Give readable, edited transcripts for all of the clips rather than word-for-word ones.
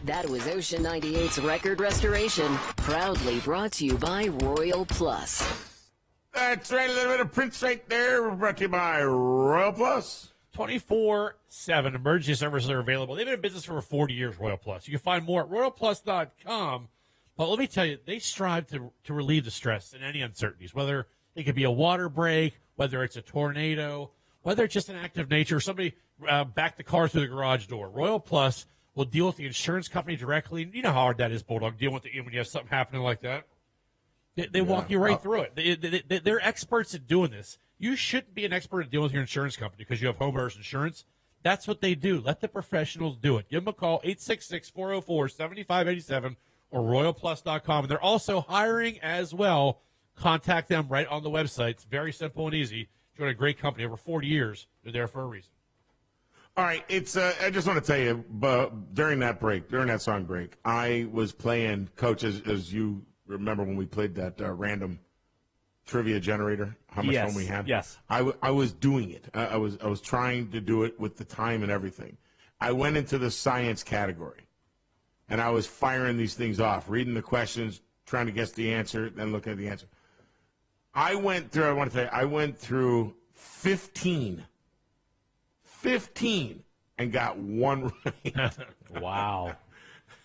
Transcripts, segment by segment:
That was Ocean98's Record Restoration, proudly brought to you by Royal Plus. That's right, a little bit of Prince right there, brought to you by Royal Plus. 24/7 emergency services are available. They've been in business for over 40 years, Royal Plus. You can find more at royalplus.com. But let me tell you, they strive to relieve the stress and any uncertainties, whether it could be a water break, whether it's a tornado, whether it's just an act of nature, or somebody backed the car through the garage door. Royal Plus will deal with the insurance company directly. You know how hard that is, Bulldog, dealing with when you have something happening like that. They walk you right through it. They're experts at doing this. You shouldn't be an expert at dealing with your insurance company because you have homeowners insurance. That's what they do. Let the professionals do it. Give them a call, 866-404-7587 or royalplus.com. And they're also hiring as well. Contact them right on the website. It's very simple and easy. Join a great company. Over 40 years, they're there for a reason. All right, it's. I just want to tell you, during that song break, I was playing, Coach, as you remember when we played that random trivia generator, how much fun we had? Yes. I was doing it. I was trying to do it with the time and everything. I went into the science category, and I was firing these things off, reading the questions, trying to guess the answer, then looking at the answer. I want to tell you, I went through 15 and got one right. Wow.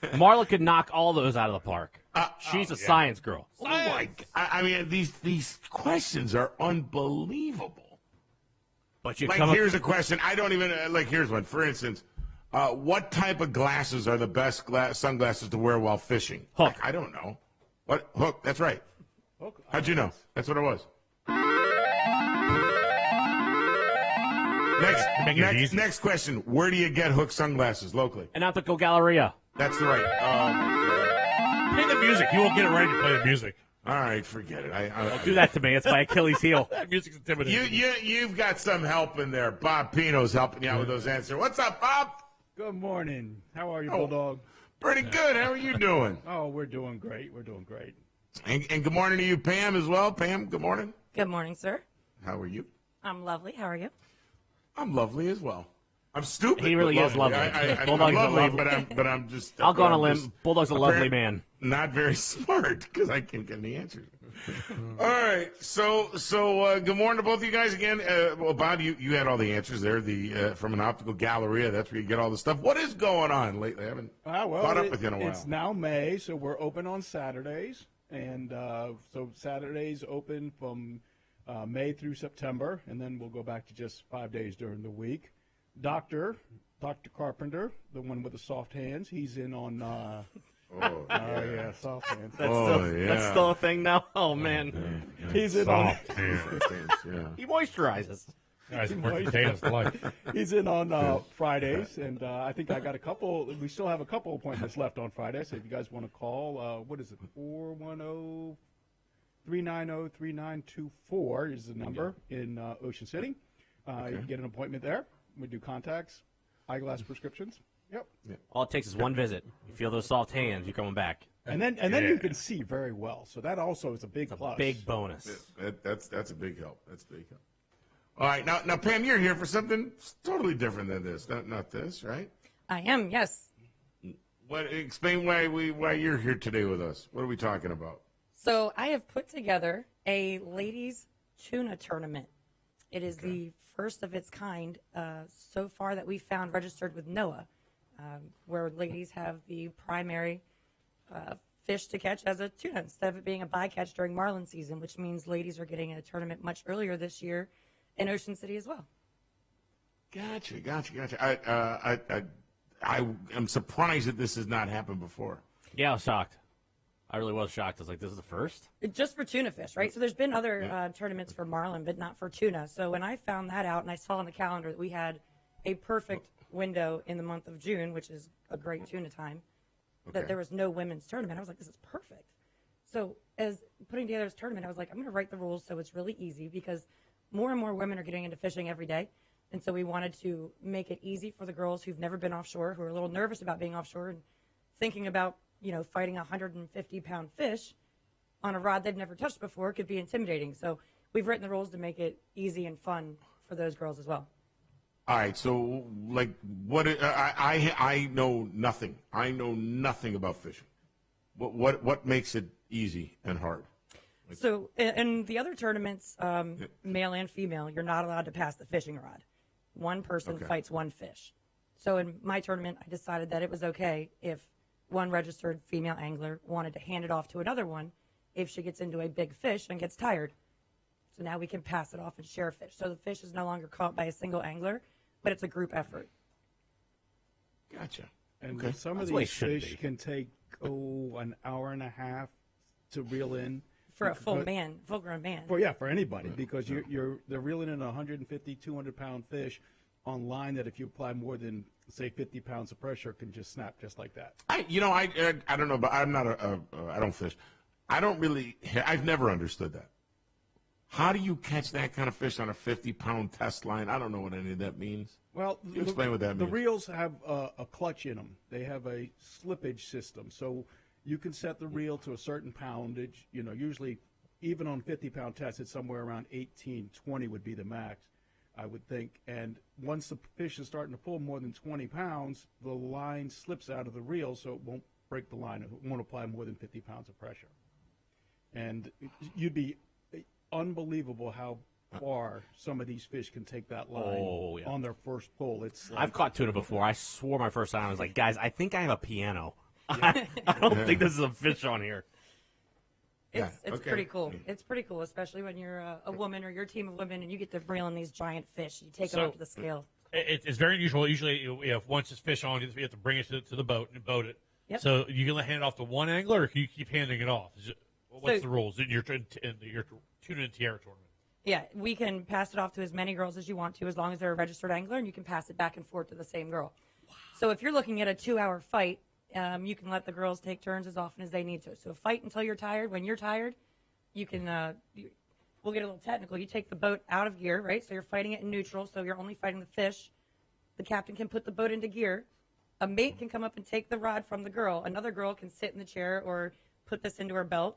Marla could knock all those out of the park. She's a science girl. I mean, these questions are unbelievable. But you here's a question. I don't even here's one. For instance, what type of glasses are the best sunglasses to wear while fishing? Hook. I don't know. What hook? That's right. Hook. How'd you know? That's what it was. Next question. Where do you get Hook sunglasses locally? An Optical Galleria. That's the right. Play the music. You won't get it right to play the music. All right, forget it. Don't do that to me. It's my Achilles heel. That music's intimidating. You've got some help in there. Bob Pino's helping you out with those answers. What's up, Bob? Good morning. How are you, Bulldog? Pretty good. How are you doing? Oh, we're doing great. We're doing great. And good morning to you, Pam, as well. Pam, good morning. Good morning, sir. How are you? I'm lovely. How are you? I'm lovely as well. I'm stupid. He really is lovely. I'm lovely, but I'm just. I'll go on a limb. Bulldog's a lovely man. Not very smart because I can't get any answers. All right, so good morning to both of you guys again. Well, Bob, you had all the answers there. From an Optical Galleria, that's where you get all the stuff. What is going on lately? I haven't caught up with you in a while. It's now May, so we're open on Saturdays, and so Saturdays open from May through September, and then we'll go back to just 5 days during the week. Dr. Carpenter, the one with the soft hands, he's in on. Yeah, soft hands. That's still a thing now. Oh man, he's in Soft on. hands. He moisturizes. Guys, potatoes to life. He's in on Fridays, and I think I got a couple. We still have a couple appointments left on Friday. So if you guys want to call, what is it? 410-390-3924 is the number in Ocean City. You can get an appointment there. We do contacts, eyeglass prescriptions. Yep. All it takes is one visit. You feel those soft hands, you're coming back. And then you can see very well. So that also is a big plus. Big bonus. That's a big help. That's a big help. All right, now Pam, you're here for something totally different than this. Not this, right? I am, yes. Explain why you're here today with us. What are we talking about? So I have put together a ladies tuna tournament. It is the first of its kind so far that we found registered with NOAA, where ladies have the primary fish to catch as a tuna instead of it being a bycatch during marlin season, which means ladies are getting a tournament much earlier this year in Ocean City as well. Gotcha. I am surprised that this has not happened before. Yeah, I was shocked. I really was shocked. I was like, this is the first? Just for tuna fish, right? So there's been other tournaments for marlin, but not for tuna. So when I found that out and I saw on the calendar that we had a perfect window in the month of June, which is a great tuna time, that there was no women's tournament, I was like, this is perfect. So as putting together this tournament, I was like, I'm going to write the rules so it's really easy because more and more women are getting into fishing every day. And so we wanted to make it easy for the girls who've never been offshore, who are a little nervous about being offshore and thinking about fighting a 150-pound fish on a rod they've never touched before could be intimidating. So we've written the rules to make it easy and fun for those girls as well. All right, so like what? I know nothing. I know nothing about fishing. What makes it easy and hard? So in the other tournaments, male and female, you're not allowed to pass the fishing rod. One person fights one fish. So in my tournament, I decided that it was okay if one registered female angler wanted to hand it off to another one if she gets into a big fish and gets tired. So now we can pass it off and share fish. So the fish is no longer caught by a single angler, but it's a group effort. Gotcha. And some of these fish can take an hour and a half to reel in. For a full grown man. For anybody, because they're reeling in a 150, 200-pound fish on line that if you apply more than, say, 50 pounds of pressure, can just snap just like that. I don't know, but I'm not I don't fish. I've never understood that. How do you catch that kind of fish on a 50-pound test line? I don't know what any of that means. Well, you explain what that means. The reels have a clutch in them. They have a slippage system, so you can set the reel to a certain poundage. Usually, even on 50-pound tests, it's somewhere around 18, 20 would be the max, I would think. And once the fish is starting to pull more than 20 pounds, the line slips out of the reel, so it won't break the line. It won't apply more than 50 pounds of pressure. And you'd be unbelievable how far some of these fish can take that line on their first pull. It's I've caught tuna before. I swore my first time. I was like, guys, I think I have a piano. I don't think this is a fish on here. It's pretty cool. It's pretty cool, especially when you're a woman or you're a team of women and you get to reel in these giant fish. You take them up to the scale. It's very unusual. Usually, if once it's fish on, you have to bring it to the boat and boat it. Yep. So you can hand it off to one angler, or can you keep handing it off? What's the rules in your Tuna and Tiara tournament? Yeah, we can pass it off to as many girls as you want to, as long as they're a registered angler, and you can pass it back and forth to the same girl. Wow. So if you're looking at a 2-hour fight, you can let the girls take turns as often as they need to. So fight until you're tired. When you're tired, you can. We'll get a little technical. You take the boat out of gear, right? So you're fighting it in neutral. So you're only fighting the fish. The captain can put the boat into gear. A mate can come up and take the rod from the girl. Another girl can sit in the chair or put this into her belt.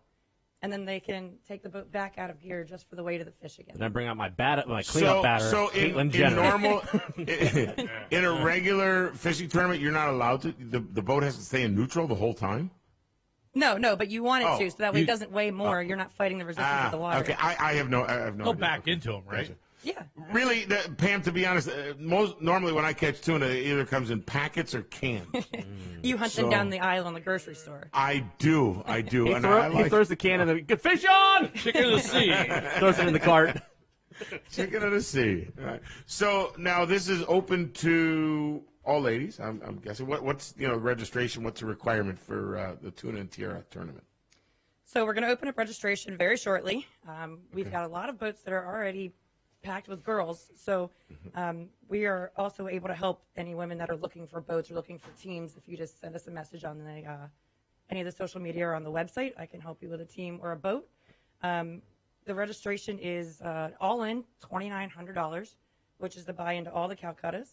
And then they can take the boat back out of gear just for the weight of the fish again. And then bring out my cleanup batter. So in normal, in a regular fishing tournament, you're not allowed to. The boat has to stay in neutral the whole time. No, but you want it to, so that way it doesn't weigh more. You're not fighting the resistance of the water. Okay, I have no. Go back into them, right? Gotcha. Yeah. Really, Pam, to be honest, normally when I catch tuna, it either comes in packets or cans. You hunt them down the aisle in the grocery store. I do. He throws the can in the good fish on! Chicken of the sea. Throws it in the cart. Chicken of the sea. All right. So now this is open to all ladies, I'm guessing. What's registration? What's the requirement for the Tuna and Tiara tournament? So we're going to open up registration very shortly. We've got a lot of boats that are already packed with girls. So we are also able to help any women that are looking for boats or looking for teams. If you just send us a message on any of the social media or on the website, I can help you with a team or a boat. The registration is all in $2,900, which is to buy into all the Calcuttas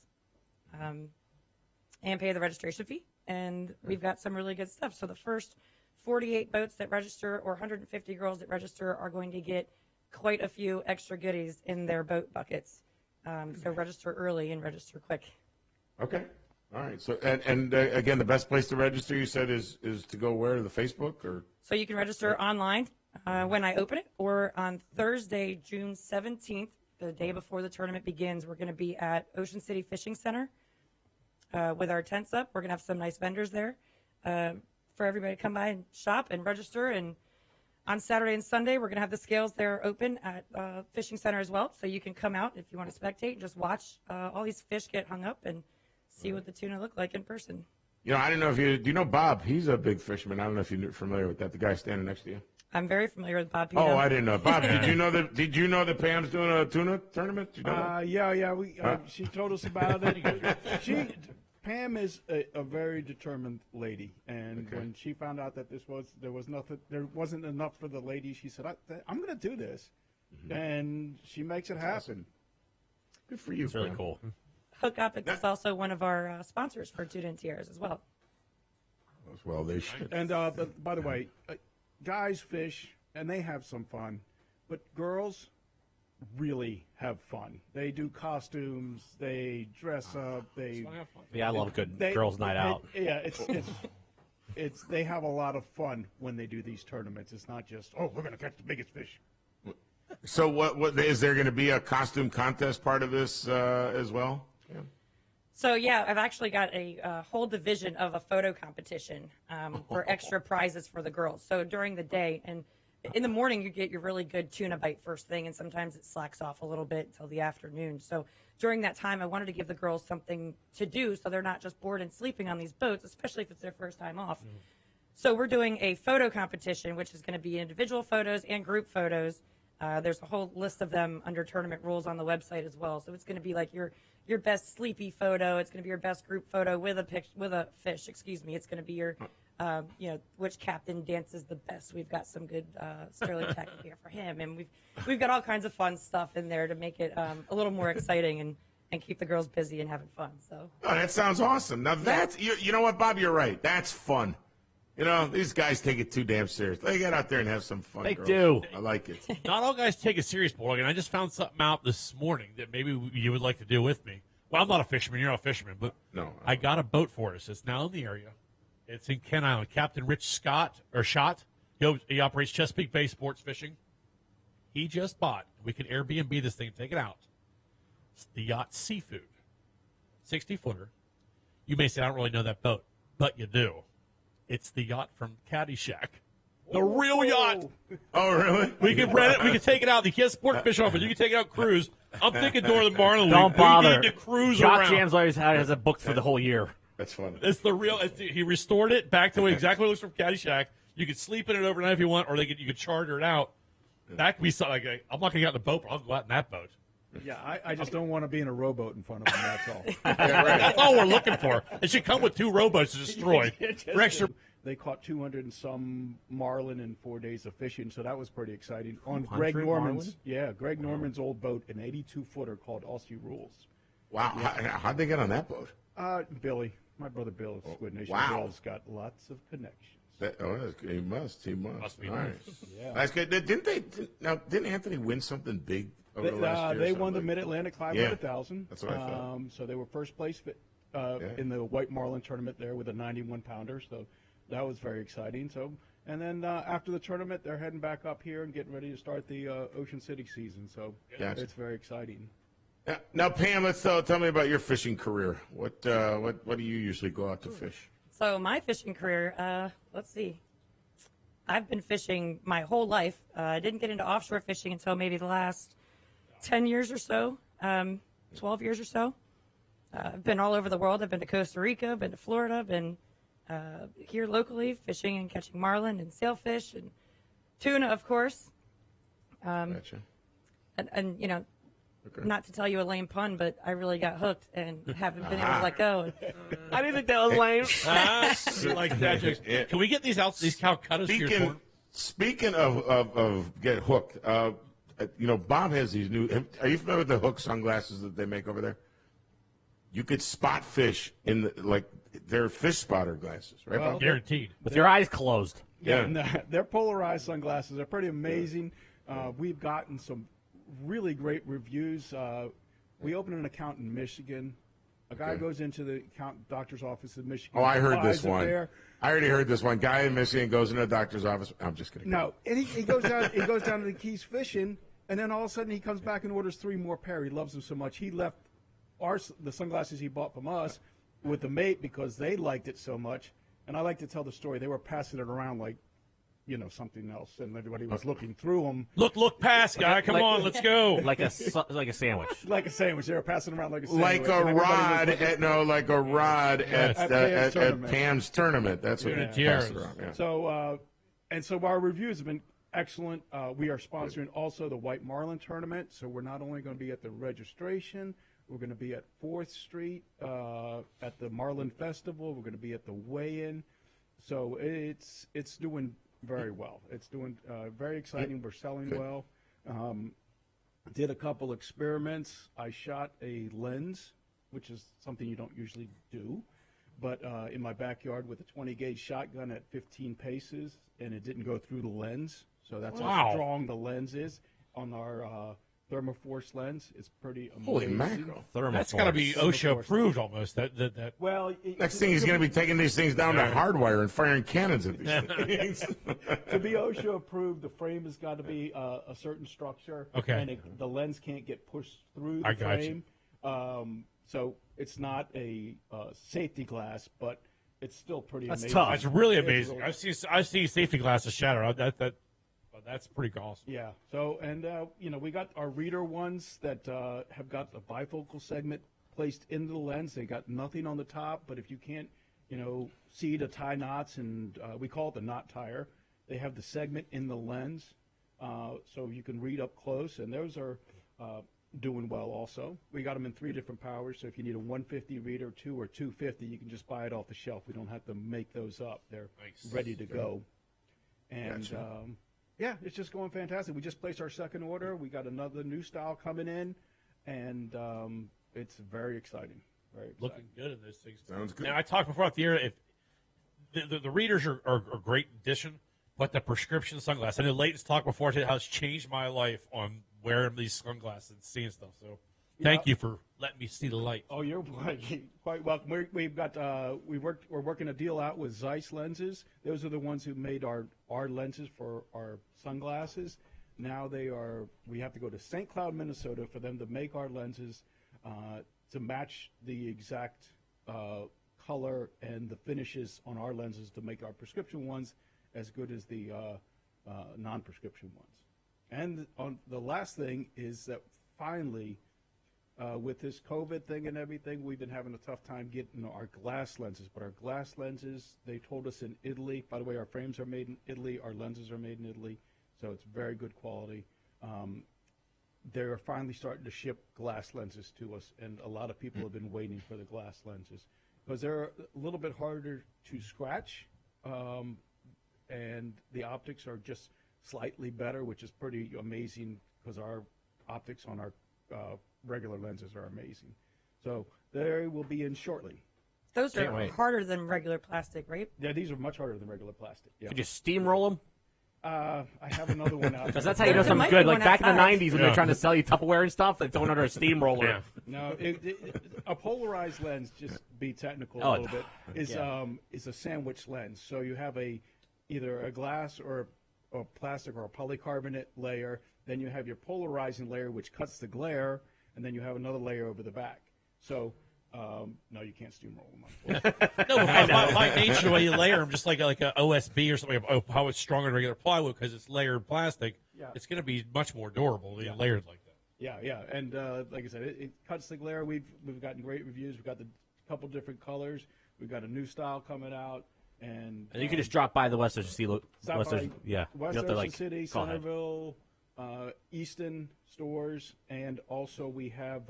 and pay the registration fee. And we've got some really good stuff. So the first 48 boats that register or 150 girls that register are going to get quite a few extra goodies in their boat buckets. So register early and register quick. Okay. All right. So and again, the best place to register, you said, is to go where? To the Facebook or? So you can register online when I open it, or on Thursday, June 17th, the day before the tournament begins. We're going to be at Ocean City Fishing Center with our tents up. We're going to have some nice vendors there for everybody to come by and shop and register. And on Saturday and Sunday, we're going to have the scales there open at Fishing Center as well. So you can come out if you want to spectate and just watch all these fish get hung up and see what the tuna look like in person. I don't know if do you know Bob? He's a big fisherman. I don't know if you're familiar with that. The guy standing next to you. I'm very familiar with Bob Pino. Oh, I didn't know. Bob, did you know that Pam's doing a tuna tournament? Did you know that? Yeah. She told us about it. Pam is a very determined lady, and when she found out that there wasn't enough for the ladies, she said, "I'm going to do this," and she makes it happen. Good for you. It's really Pam. cool. Hook Optics is also one of our sponsors for Tuna and Tiaras as well. Well, they should. And by the way, guys fish and they have some fun, but girls, really have fun. They do costumes, they dress up, Yeah, I love good girls' night out. It's they have a lot of fun when they do these tournaments. It's not just, oh, we're going to catch the biggest fish. So what is there going to be a costume contest part of this as well? Yeah. So, yeah, I've actually got a whole division of a photo competition for extra prizes for the girls. So during the day, and in the morning, you get your really good tuna bite first thing, and sometimes it slacks off a little bit until the afternoon. So during that time, I wanted to give the girls something to do so they're not just bored and sleeping on these boats, especially if it's their first time off. So we're doing a photo competition, which is going to be individual photos and group photos. There's a whole list of them under tournament rules on the website as well. So it's going to be like your best sleepy photo. It's going to be your best group photo with a fish. Excuse me. It's going to be your, which captain dances the best. We've got some good Sterling tech here for him, and we've got all kinds of fun stuff in there to make it a little more exciting and keep the girls busy and having fun. So. Oh, that sounds awesome. Now that's you know what, Bob, you're right. That's fun. You know, these guys take it too damn serious. They get out there and have some fun. They girls. do. I like it. Not all guys take it serious, Borg, and I just found something out this morning that maybe you would like to do with me. Well, I'm not a fisherman. You're not a fisherman, but No. I got a boat for us. It's now in the area. It's in Kent Island. Captain Rich Schott, he operates Chesapeake Bay Sports Fishing. He just bought. We can Airbnb this thing, take it out. It's the Yacht Seafood, 60-footer. You may say, I don't really know that boat, but you do. It's the yacht from Caddyshack. The real yacht. Oh, really? We can rent it. We can take it out. You can't sport fish on, but you can take it out cruise. I'm thinking Northern Marlin. Don't bother. We need to cruise Jock around. Jams always has it booked for the whole year. That's funny. It's the real. He restored it back to exactly what it looks from Caddyshack. You could sleep in it overnight if you want, or you could charter it out. That could be something. Like, I'm not going to get in the boat, but I'll go out in that boat. Yeah, I just don't want to be in a rowboat in front of them, that's all. Yeah, right. That's all we're looking for. It should come with 2 rowboats to destroy. For extra. They caught 200 and some marlin in 4 days of fishing, so that was pretty exciting. On Greg Norman's, Greg Norman's old boat, an 82-footer called Aussie Rules. Wow. How'd they get on that boat? Billy, my brother Bill, Squid Nation wow. Bill's got lots of connections. He must. Must be All nice. right. Yeah. That's good. Didn't Anthony win something big over the last year? They won the Mid-Atlantic 500,000. Yeah, that's what I thought. So they were first place in the White Marlin tournament there with a 91-pounder. So that was very exciting. So, and then after the tournament, they're heading back up here and getting ready to start the Ocean City season. So Gotcha. it's very exciting. Now, Pam, let's tell me about your fishing career. What do you usually go out to fish? So my fishing career, let's see. I've been fishing my whole life. I didn't get into offshore fishing until maybe the last 10 years or so, 12 years or so. I've been all over the world. I've been to Costa Rica, been to Florida, been here locally fishing and catching marlin and sailfish and tuna, of course. Gotcha. And you know, Okay. not to tell you a lame pun, but I really got hooked and haven't been able to let go. I didn't think that was lame. You like that jokes. Yeah. Can we get these Calcuttas to your tour? Speaking of get hooked, Bob has these new. Are you familiar with the hook sunglasses that they make over there? You could spot fish in they're fish spotter glasses, right? Well, Bob? Guaranteed. With your eyes closed. Yeah. And, they're polarized sunglasses. They're pretty amazing. We've gotten some really great reviews. We opened an account in Michigan. A guy goes into the doctor's office in Michigan. Oh, I heard buys this a one. bear. I already heard this one. Guy in Michigan goes into a doctor's office. I'm just kidding. No, and he goes down. He goes down to the Keys fishing, and then all of a sudden he comes back and orders 3 more pair. He loves them so much. He left the sunglasses he bought from us with the mate because they liked it so much. And I like to tell the story. They were passing it around like, something else, and everybody was looking through them. Look past, guy. Come on, let's go. Like a sandwich. Like a sandwich. They were passing around like a sandwich. Like a rod at Pam's tournament. That's what At you Tiaras. passed around. Yeah. So our reviews have been excellent. We are sponsoring also the White Marlin tournament. So we're not only going to be at the registration, we're going to be at 4th Street at the Marlin Festival. We're going to be at the weigh-in. So it's doing very well. It's doing very exciting. We're selling well. Did a couple experiments. I shot a lens, which is something you don't usually do, but in my backyard with a 20-gauge shotgun at 15 paces, and it didn't go through the lens. So that's how strong the lens is on our Thermoforce lens. It's pretty amazing. Holy mackerel. That's got to be OSHA approved almost. That. Well, Next thing he's going to be taking these things down to hardwire and firing cannons at these things. to be OSHA approved, the frame has got to be a certain structure. Okay. And the lens can't get pushed through the I got frame. So it's not a safety glass, but it's still pretty That's amazing. tough. That's really It's amazing. really- I've seen safety glasses shatter. That's pretty awesome. Yeah. So, and we got our reader ones that have got the bifocal segment placed into the lens. They got nothing on the top, but if you can't, see to tie knots, and we call it the knot tire, they have the segment in the lens, so you can read up close, and those are doing well also. We got them in 3 different powers, so if you need a 150 reader, 2 or 250, you can just buy it off the shelf. We don't have to make those up. They're Nice. ready to go. And Gotcha. yeah, it's just going fantastic. We just placed our second order. We got another new style coming in, and it's very exciting. Very exciting. Looking good in those things. Sounds good. Now I talked before at the air. If the readers are a great addition, but the prescription sunglasses. I know Leighton's talked before today how it's changed my life on wearing these sunglasses and seeing stuff. So thank you for letting me see the light. Oh, you're quite welcome. We're working a deal out with Zeiss lenses. Those are the ones who made our lenses for our sunglasses. Now we have to go to St. Cloud, Minnesota for them to make our lenses to match the exact color and the finishes on our lenses to make our prescription ones as good as the non-prescription ones. And on the last thing is that finally, with this COVID thing and everything, we've been having a tough time getting our glass lenses. But our glass lenses, they told us in Italy. By the way, our frames are made in Italy. Our lenses are made in Italy, so it's very good quality. They're finally starting to ship glass lenses to us, and a lot of people have been waiting for the glass lenses because they're a little bit harder to scratch, and the optics are just slightly better, which is pretty amazing because our optics on our regular lenses are amazing. So they will be in shortly. Those Can't are wait. harder than regular plastic, right? Yeah, these are much harder than regular plastic. Yeah. Could you steamroll them? I have another one out. Because that's how you know There something's might be good. Like one back in the outside. 90s when they're trying to sell you Tupperware and stuff, they throw it under a steamroller. Yeah. No, a polarized lens, just be technical Oh, a little bit, is a sandwich lens. So you have either a glass or a plastic or a polycarbonate layer. Then you have your polarizing layer, which cuts the glare, and then you have another layer over the back. So no, you can't steamroll them. No, by nature, the way you layer them, just like a OSB or something, how it's stronger than regular plywood because it's layered plastic. Yeah. It's going to be much more durable than layered like that. Yeah, and like I said, it cuts the glare. We've gotten great reviews. We've got a couple different colors. We've got a new style coming out, and And you can just drop by the West Ocean City. stop by Yeah. West You have to, Ocean like, City, go ahead. Centerville, Easton stores, and also we have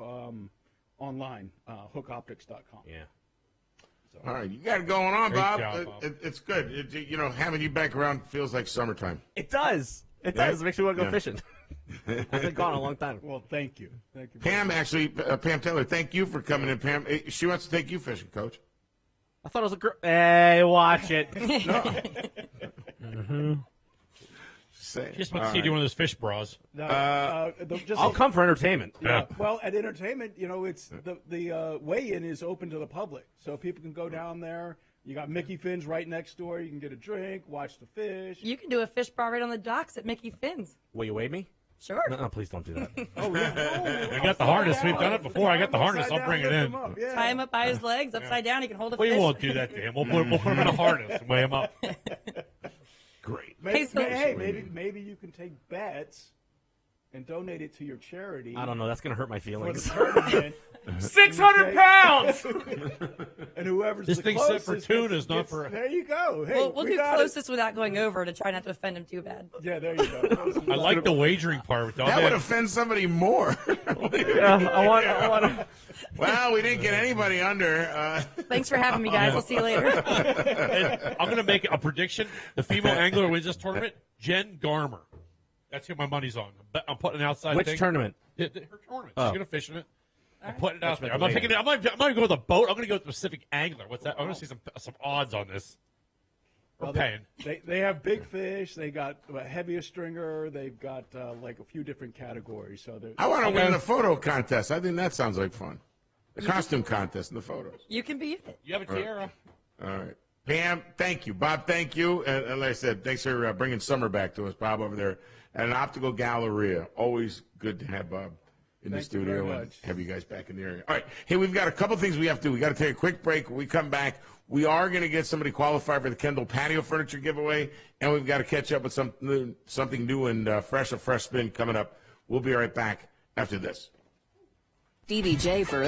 online, hookoptics.com. Yeah. All right, you got it going on, Great Bob. job, Bob. It's good. Having you back around feels like summertime. It does. It Right? does. It makes me want to go Yeah. fishing. I've been gone a long time. Well, thank you. Thank you. Pam, actually, Pam Taylor, thank you for coming in, Pam. She wants to take you fishing, Coach. I thought it was a girl. Hey, watch it. Say. Just want to see you do one of those fish bras. I'll come for entertainment. Yeah. Well, at entertainment, it's the weigh-in is open to the public, so people can go down there. You got Mickey Finn's right next door. You can get a drink, watch the fish. You can do a fish bar right on the docks at Mickey Finn's. Will you weigh me? Sure. No, please don't do that. Oh, yeah. I got the harness. We've done it before. I got the harness. I'll bring it in. Tie him up by his legs, upside down. He can hold a We fish. won't do that to him. We'll put him in a harness and weigh him up. Great. Maybe you can take bets and donate it to your charity. I don't know. That's going to hurt my For the feelings. tournament, 600 pounds! and whoever's This the thing's set closest for tunas, gets- not for- There you go. Hey, We'll we do got it. closest without going over to try not to offend him too bad. Yeah, there you go. I like the wagering part. That would offend somebody more. I want to. Well, we didn't get anybody under. Thanks for having me, guys. I'll see you later. And I'm going to make a prediction. The female angler who wins this tournament, Jen Garmer. That's who my money's on. I'm putting an outside Which thing. tournament? Her tournament. Oh. She's going to fish in it. I'm putting it out there. I'm what not they picking it. I'm not going to go with a boat. I'm going to go with a specific angler. What's that? I'm going to see some odds on this. We're paying. They have big fish. They got a heavier stringer. They've got like a few different categories. So I want to win the photo contest. I think that sounds like fun. The costume contest and the photos. You can be in it. You have a tiara. All right. Pam, thank you. Bob, thank you. And like I said, thanks for bringing summer back to us, Bob, over there at an optical galleria. Always good to have Bob in the Thank you studio very and much. have you guys back in the area. All right. Hey, we've got a couple things we have to do. We got to take a quick break. When we come back, we are going to get somebody qualified for the Kendall patio furniture giveaway, and we've got to catch up with something new and a fresh spin coming up. We'll be right back after this. DBJ for